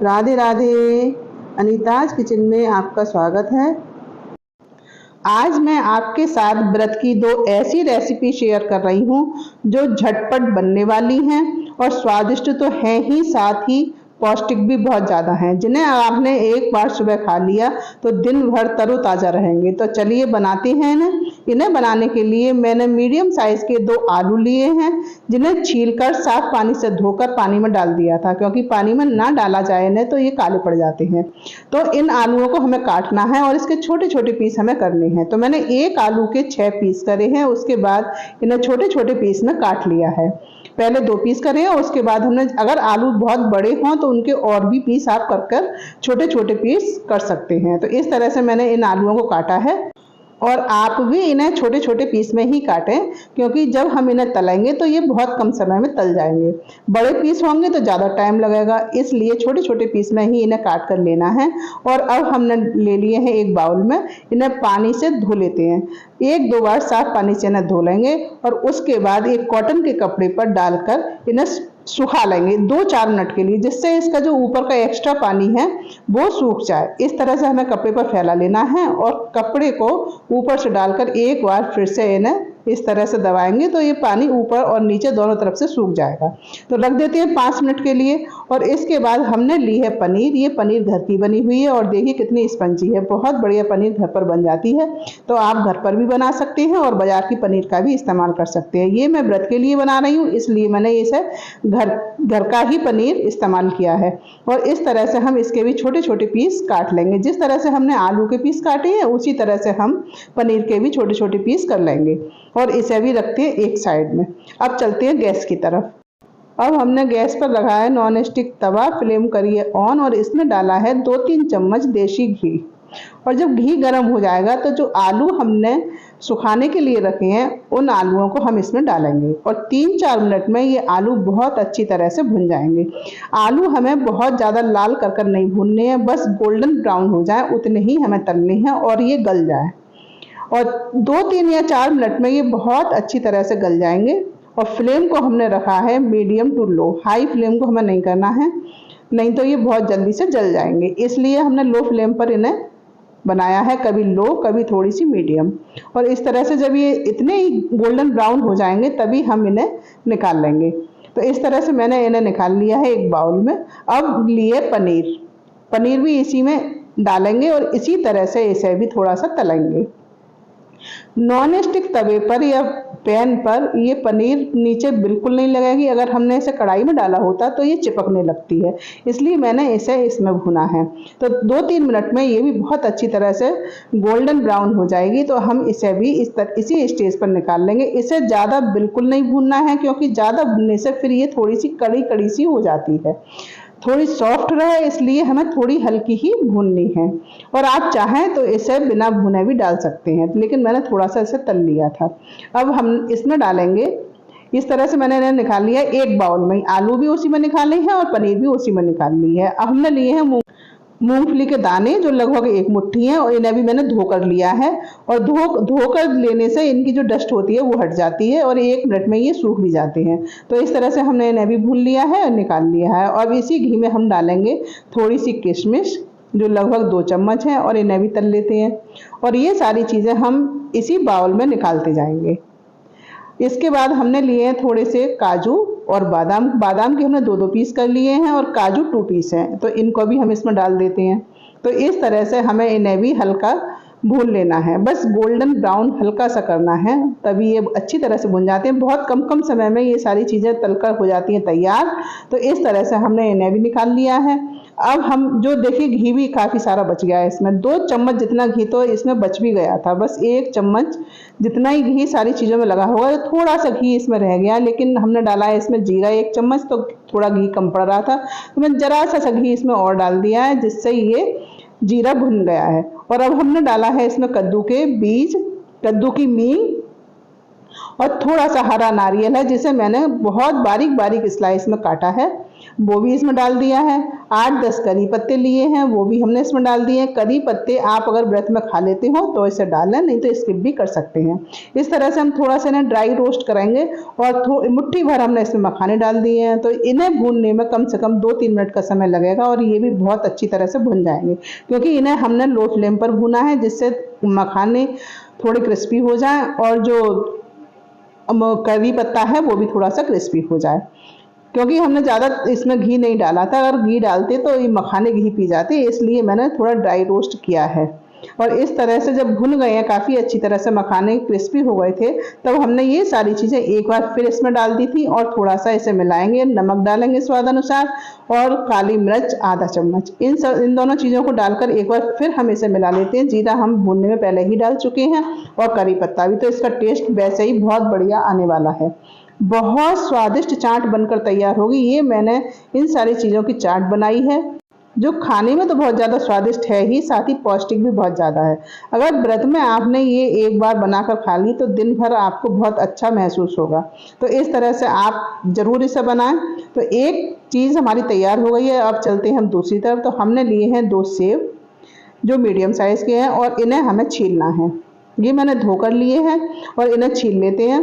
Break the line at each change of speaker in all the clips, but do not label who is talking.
Radhe Radhe. अनीताज kitchen में आपका स्वागत है। आज मैं आपके साथ व्रत की दो ऐसी रेसिपी शेयर कर रही हूँ जो झटपट बनने वाली हैं और स्वादिष्ट तो हैं ही, साथ ही पौष्टिक भी बहुत ज़्यादा हैं, जिन्हें आपने एक बार सुबह खा लिया तो दिन भर तरोताज़ा रहेंगे। तो चलिए बनाते हैं इन्हें बनाने के लिए मैंने मीडियम साइज के 2 आलू लिए हैं, जिन्हें छीलकर साफ पानी से धोकर पानी में डाल दिया था, क्योंकि पानी में ना डाला जाए इन्हें तो ये काले पड़ जाते हैं। तो इन आलूओं को हमें काटना है और इसके छोटे छोटे पीस हमें करने हैं। तो मैंने एक आलू के 6 पीस करे हैं, उसके बाद इन्हें छोटे छोटे पीस में काट लिया है। पहले 2 पीस करे और उसके बाद हमने, अगर आलू बहुत बड़े हों तो उनके और भी पीस आप कर छोटे छोटे पीस कर सकते हैं। तो इस तरह से मैंने इन आलूओं को काटा है और आप भी इन्हें छोटे छोटे पीस में ही काटें, क्योंकि जब हम इन्हें तलेंगे तो ये बहुत कम समय में तल जाएंगे। बड़े पीस होंगे तो ज़्यादा टाइम लगेगा, इसलिए छोटे छोटे पीस में ही इन्हें काट कर लेना है। और अब हमने ले लिए हैं एक बाउल में, इन्हें पानी से धो लेते हैं। 1-2 बार साफ पानी से इन्हें धो लेंगे और उसके बाद एक कॉटन के कपड़े पर डालकर इन्हें सुखा लेंगे 2-4 मिनट के लिए, जिससे इसका जो ऊपर का एक्स्ट्रा पानी है वो सूख जाए। इस तरह से हमें कपड़े पर फैला लेना है और कपड़े को ऊपर से डालकर एक बार फिर से इन्हें इस तरह से दबाएंगे तो ये पानी ऊपर और नीचे दोनों तरफ से सूख जाएगा। तो रख देते हैं 5 मिनट के लिए। और इसके बाद हमने ली है पनीर। ये पनीर घर की बनी हुई है और देखिए कितनी स्पंजी है, बहुत बढ़िया पनीर घर पर बन जाती है। तो आप घर पर भी बना सकते हैं और बाजार की पनीर का भी इस्तेमाल कर सकते हैं। ये मैं व्रत के लिए बना रही हूँ, इसलिए मैंने इसे घर का ही पनीर इस्तेमाल किया है। और इस तरह से हम इसके भी छोटे छोटे पीस काट लेंगे। जिस तरह से हमने आलू के पीस काटे हैं उसी तरह से हम पनीर के भी छोटे छोटे पीस कर लेंगे और इसे भी रखते हैं एक साइड में। अब चलते हैं गैस की तरफ। अब हमने गैस पर लगाया नॉन स्टिक तवा, फ्लेम करिए ऑन और इसमें डाला है 2-3 चम्मच देसी घी। और जब घी गर्म हो जाएगा तो जो आलू हमने सुखाने के लिए रखे हैं उन आलूओं को हम इसमें डालेंगे और 3-4 मिनट में ये आलू बहुत अच्छी तरह से भुन जाएंगे। आलू हमें बहुत ज़्यादा लाल कर नहीं भूनने हैं, बस गोल्डन ब्राउन हो जाए उतने ही हमें तलने हैं और ये गल जाए। और 2-3 या 4 मिनट में ये बहुत अच्छी तरह से गल जाएंगे। और फ्लेम को हमने रखा है medium to low, high flame को हमें नहीं करना है, नहीं तो ये बहुत जल्दी से जल जाएंगे। इसलिए हमने लो फ्लेम पर इन्हें बनाया है, कभी लो कभी थोड़ी सी मीडियम। और इस तरह से जब ये इतने ही गोल्डन ब्राउन हो जाएंगे तभी हम इन्हें निकाल लेंगे। तो इस तरह से मैंने इन्हें निकाल लिया है एक बाउल में। अब लिए पनीर भी इसी में डालेंगे और इसी तरह से इसे भी थोड़ा सा तलेंगे। नॉन स्टिक तवे पर या पैन पर ये पनीर नीचे बिल्कुल नहीं लगेगी। अगर हमने इसे कढ़ाई में डाला होता तो ये चिपकने लगती है, इसलिए मैंने इसे इसमें भुना है। तो 2-3 मिनट में ये भी बहुत अच्छी तरह से गोल्डन ब्राउन हो जाएगी। तो हम इसे भी इसी स्टेज पर निकाल लेंगे। इसे ज़्यादा बिल्कुल नहीं भूनना है, क्योंकि ज़्यादा भुनने से फिर ये थोड़ी सी कड़ी सी हो जाती है। थोड़ी सॉफ्ट रहे इसलिए हमें थोड़ी हल्की ही भूननी है। और आप चाहें तो इसे बिना भुने भी डाल सकते हैं, लेकिन मैंने थोड़ा सा इसे तल लिया था। अब हम इसमें डालेंगे, इस तरह से मैंने इन्हें निकाल लिया एक बाउल में। आलू भी उसी में निकाले हैं और पनीर भी उसी में निकाल ली है। अब हमने लिए हैं मूंगफली के दाने, जो लगभग 1 मुट्ठी हैं, और इन्हें भी मैंने धो कर लिया है। और धोकर लेने से इनकी जो डस्ट होती है वो हट जाती है और 1 मिनट में ये सूख भी जाते हैं। तो इस तरह से हमने इन्हें भी भून लिया है और निकाल लिया है। और इसी घी में हम डालेंगे थोड़ी सी किशमिश, जो लगभग 2 चम्मच है, और इन्हें भी तल लेते हैं। और ये सारी चीज़ें हम इसी बाउल में निकालते जाएंगे। इसके बाद हमने लिए हैं थोड़े से काजू और बादाम के हमने 2-2 पीस कर लिए हैं और काजू 2 पीस हैं, तो इनको भी हम इसमें डाल देते हैं। तो इस तरह से हमें इन्हें भी हल्का भून लेना है, बस गोल्डन ब्राउन हल्का सा करना है, तभी ये अच्छी तरह से भुन जाते हैं। बहुत कम समय में ये सारी चीज़ें तलकर हो जाती हैं तैयार। तो इस तरह से हमने इन्हें भी निकाल लिया है। अब हम जो देखिए घी भी काफ़ी सारा बच गया है इसमें, 2 चम्मच जितना घी तो इसमें बच भी गया था। बस 1 चम्मच जितना ही घी सारी चीज़ों में लगा होगा, तो थोड़ा सा घी इसमें रह गया, लेकिन हमने डाला है इसमें जीरा 1 चम्मच, तो थोड़ा घी कम पड़ रहा था, तो मैंने जरा सा घी इसमें और डाल दिया है, जिससे ये जीरा भुन गया है। और अब हमने डाला है इसमें कद्दू के बीज, कद्दू की मींग और थोड़ा सा हरा नारियल है, जिसे मैंने बहुत बारीक स्लाइस में काटा है। वो भी इसमें डाल दिया है। 8-10 करी पत्ते लिए हैं, वो भी हमने इसमें डाल दिए हैं। करी पत्ते आप अगर व्रत में खा लेते हो तो इसे डालें, नहीं तो स्किप भी कर सकते हैं। इस तरह से हम थोड़ा सा ना ड्राई रोस्ट करेंगे और मुट्ठी भर हमने इसमें मखाने डाल दिए हैं। तो इन्हें भूनने में कम से कम 2-3 मिनट का समय लगेगा और ये भी बहुत अच्छी तरह से भुन जाएंगे, क्योंकि इन्हें हमने लो फ्लेम पर भुना है, जिससे मखाने थोड़े क्रिस्पी हो जाएं और जो करी पत्ता है वो भी थोड़ा सा क्रिस्पी हो जाए। क्योंकि हमने ज़्यादा इसमें घी नहीं डाला था, अगर घी डालते तो ये मखाने घी पी जाते, इसलिए मैंने थोड़ा ड्राई रोस्ट किया है। और इस तरह से जब भुन गए हैं, काफ़ी अच्छी तरह से मखाने क्रिस्पी हो गए थे, तब हमने ये सारी चीज़ें एक बार फिर इसमें डाल दी थी और थोड़ा सा इसे मिलाएंगे। नमक डालेंगे स्वाद अनुसार और काली मिर्च आधा चम्मच, इन दोनों चीज़ों को डालकर एक बार फिर हम इसे मिला लेते हैं। जीरा हम भूनने में पहले ही डाल चुके हैं और करी पत्ता भी, तो इसका टेस्ट वैसे ही बहुत बढ़िया आने वाला है। बहुत स्वादिष्ट चाट बनकर तैयार होगी। ये मैंने इन सारी चीज़ों की चाट बनाई है, जो खाने में तो बहुत ज़्यादा स्वादिष्ट है ही, साथ ही पौष्टिक भी बहुत ज़्यादा है। अगर व्रत में आपने ये एक बार बनाकर खा ली तो दिन भर आपको बहुत अच्छा महसूस होगा। तो इस तरह से आप ज़रूर इसे बनाएं। तो एक चीज़ हमारी तैयार हो गई है, अब चलते हैं हम दूसरी तरफ। तो हमने लिए हैं 2 सेब जो मीडियम साइज़ के हैं और इन्हें हमें छीलना है। ये मैंने धोकर लिए हैं और इन्हें छील लेते हैं।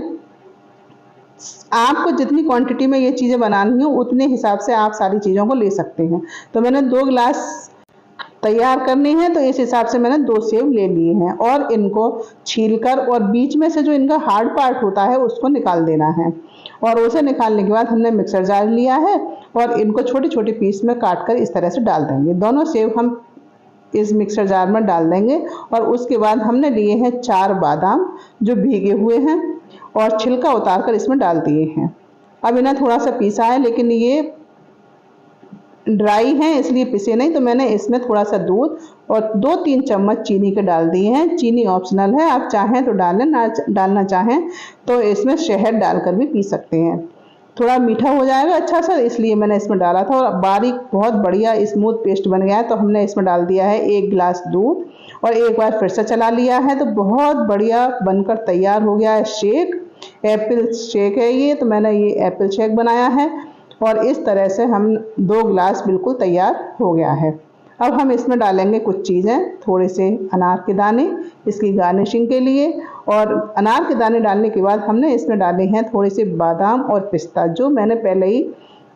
आपको जितनी क्वांटिटी में ये चीज़ें बनानी हो उतने हिसाब से आप सारी चीज़ों को ले सकते हैं। तो मैंने 2 गिलास तैयार करनी है, तो इस हिसाब से मैंने 2 सेब ले लिए हैं और इनको छीलकर और बीच में से जो इनका हार्ड पार्ट होता है उसको निकाल देना है। और उसे निकालने के बाद हमने मिक्सर जार लिया है और इनको छोटे छोटे पीस में काट कर इस तरह से डाल देंगे। दोनों सेब हम इस मिक्सर जार में डाल देंगे और उसके बाद हमने लिए हैं 4 बादाम जो भीगे हुए हैं और छिलका उतारकर इसमें डाल दिए हैं। अब इन्हें थोड़ा सा पीसा है, लेकिन ये ड्राई हैं इसलिए पिसे नहीं, तो मैंने इसमें थोड़ा सा दूध और 2-3 चम्मच चीनी के डाल दिए हैं। चीनी ऑप्शनल है, आप चाहें तो डालें, ना डालना चाहें तो इसमें शहद डालकर भी पी सकते हैं। थोड़ा मीठा हो जाएगा अच्छा सा, इसलिए मैंने इसमें डाला था। और बारीक बहुत बढ़िया स्मूथ पेस्ट बन गया है, तो हमने इसमें डाल दिया है 1 गिलास दूध और एक बार फिर से चला लिया है। तो बहुत बढ़िया बनकर तैयार हो गया है शेक। एप्पल शेक है ये, तो मैंने ये एप्पल शेक बनाया है और इस तरह से हम 2 गिलास बिल्कुल तैयार हो गया है। अब हम इसमें डालेंगे कुछ चीज़ें, थोड़े से अनार के दाने इसकी गार्निशिंग के लिए। और अनार के दाने डालने के बाद हमने इसमें डाले हैं थोड़े से बादाम और पिस्ता जो मैंने पहले ही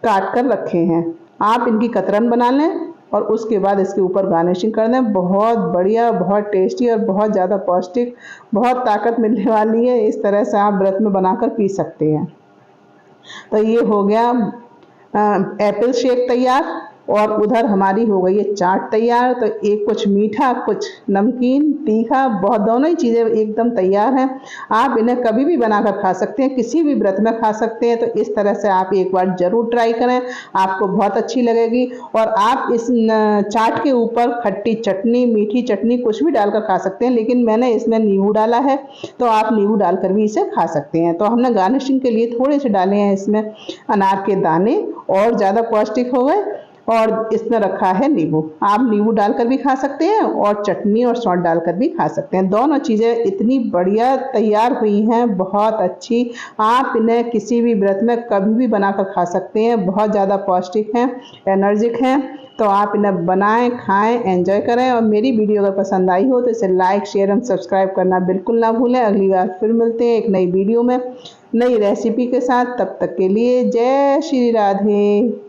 काट कर रखे हैं। आप इनकी कतरन बना लें और उसके बाद इसके ऊपर गार्निशिंग कर दें। बहुत बढ़िया, बहुत टेस्टी और बहुत ज़्यादा पौष्टिक, बहुत ताकत मिलने वाली है। इस तरह से आप व्रत में बनाकर पी सकते हैं। तो ये हो गया एप्पल शेक तैयार और उधर हमारी हो गई है चाट तैयार। तो एक कुछ मीठा कुछ नमकीन तीखा, बहुत दोनों ही चीज़ें एकदम तैयार हैं। आप इन्हें कभी भी बनाकर खा सकते हैं, किसी भी व्रत में खा सकते हैं। तो इस तरह से आप एक बार ज़रूर ट्राई करें, आपको बहुत अच्छी लगेगी। और आप इस चाट के ऊपर खट्टी चटनी, मीठी चटनी कुछ भी डालकर खा सकते हैं, लेकिन मैंने इसमें नींबू डाला है तो आप नींबू डालकर भी इसे खा सकते हैं। तो हमने गार्निशिंग के लिए थोड़े से डाले हैं इसमें अनार के दाने और ज़्यादा पौष्टिक हो गए। और इसमें रखा है नींबू, आप नींबू डालकर भी खा सकते हैं और चटनी और सॉल्ट डालकर भी खा सकते हैं। दोनों चीज़ें इतनी बढ़िया तैयार हुई हैं, बहुत अच्छी। आप इन्हें किसी भी व्रत में कभी भी बनाकर खा सकते हैं, बहुत ज़्यादा पौष्टिक हैं, एनर्जिक हैं। तो आप इन्हें बनाएं, खाएं, एंजॉय करें। और मेरी वीडियो अगर पसंद आई हो तो इसे लाइक, शेयर एंड सब्सक्राइब करना बिल्कुल ना भूलें। अगली बार फिर मिलते हैं एक नई वीडियो में, नई रेसिपी के साथ। तब तक के लिए जय श्री राधे।